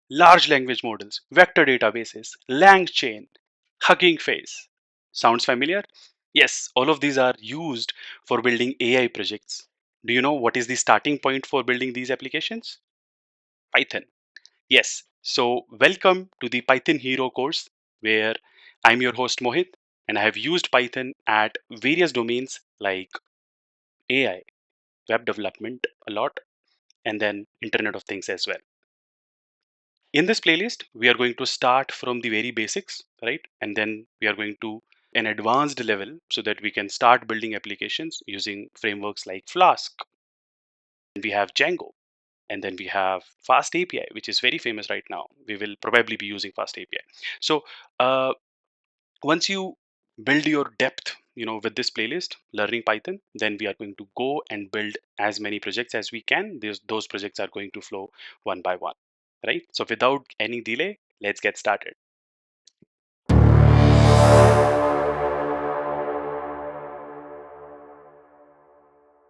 large language models, vector databases, LangChain, Hugging Face. Sounds familiar? Yes, all of these are used for building AI projects. Do you know what is the starting point for building these applications? Python. Yes. So, welcome to the Python Hero course, where I'm your host Mohit, and I have used Python at various domains like AI, web development a lot, and then Internet of Things as well. In this playlist, we are going to start from the very basics, right? And then we are going to an advanced level so that we can start building applications using frameworks like Flask. We have Django, and then we have Fast API, which is very famous right now. We will probably be using Fast API. So uh, once you build your depth, with this playlist, learning Python, then we are going to go and build as many projects as we can. Those projects are going to flow one by one, right? So without any delay, let's get started.